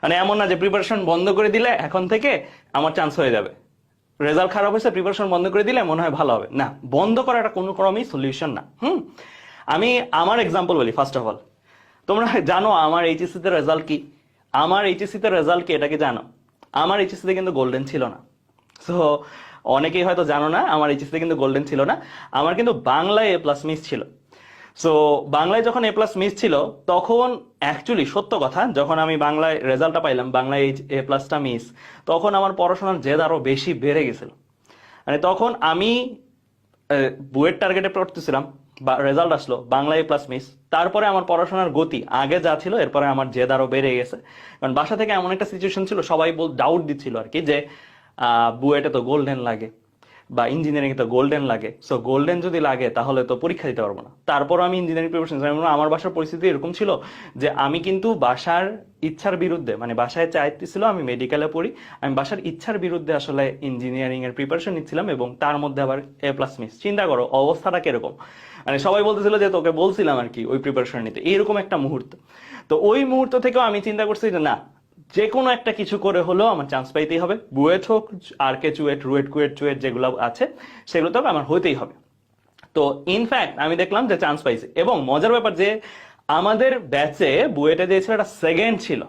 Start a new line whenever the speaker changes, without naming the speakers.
মানে এমন না যে প্রিপারেশন বন্ধ করে দিলে এখন থেকে আমার চান্স হয়ে যাবে, রেজাল্ট খারাপ হয়েছে প্রিপারেশন বন্ধ করে দিলে মনে হয় ভালো হবে, না, বন্ধ করাটা কোনো ক্রমেই সলিউশন না। আমি আমার এক্সাম্পল বলি। ফার্স্ট অফ অল, তোমরা জানো আমার এইচএসসি তে রেজাল্ট কি? আমার এইচএসসি তে রেজাল্ট কি এটা কি জানো? আমার এইচএসসি তে কিন্তু গোল্ডেন ছিল না। সো অনেকেই হয়তো জানো না, আমার এইচএসসি তে কিন্তু গোল্ডেন ছিল না, আমার কিন্তু বাংলায় এ প্লাস মিস ছিল। সো বাংলায় যখন এ প্লাস মিস ছিল, তখন অ্যাকচুয়ালি সত্য কথা, যখন আমি বাংলায় রেজাল্টটা পাইলাম, বাংলায় এ প্লাসটা মিস, তখন আমার পড়াশোনার জেদ আরো বেশি বেড়ে গেছিল। মানে তখন আমি বুয়েট টার্গেটে পড়তেছিলাম, বা রেজাল্ট আসলো বাংলা এ প্লাস মিস, তারপরে আমার পড়াশোনার গতি আগে যা ছিল এরপরে আমার জেদ আরো বেড়ে গেছে। কারণ বাসা থেকে এমন একটা সিচুয়েশন ছিল, সবাই ডাউট দিচ্ছিল আর কি, যে বুয়েটে তো গোল্ডেন লাগে বা ইঞ্জিনিয়ারিং এ তো গোল্ডেন লাগে, সো গোল্ডেন যদি লাগে তাহলে তো পরীক্ষা দিতে পারবো না। তারপর আমি ইঞ্জিনিয়ারিং প্রিপারেশন, আমার বাসার পরিস্থিতি এরকম ছিল যে আমি কিন্তু বাসার ইচ্ছার বিরুদ্ধে, মানে বাসায় চাইতেছিল আমি মেডিকেলে পড়ি, আমি বাসার ইচ্ছার বিরুদ্ধে আসলে ইঞ্জিনিয়ারিং এর প্রিপারেশন নিচ্ছিলাম, এবং তার মধ্যে আবার এ প্লাস মিস। চিন্তা করো অবস্থাটা কিরকম। মানে সবাই বলতেছিল যে তোকে বলছিলাম আর কি ওই প্রিপারেশন নিতে, এইরকম একটা মুহূর্ত। তো ওই মুহূর্ত থেকেও আমি চিন্তা করছি যে না, যে কোনো একটা কিছু করে হলেও আমার চান্স পাইতেই হবে, বুয়েট হোক, আর কে চুয়েট, রুয়েট, কুয়েট, চুয়েট যেগুলো আছে সেগুলো তো আমার হইতেই হবে। তো ইনফ্যাক্ট আমি দেখলাম যে চান্স পাইছে, এবং মজার ব্যাপার যে আমাদের ব্যাচে বুয়েটে যে ছেলেটা সেকেন্ড ছিল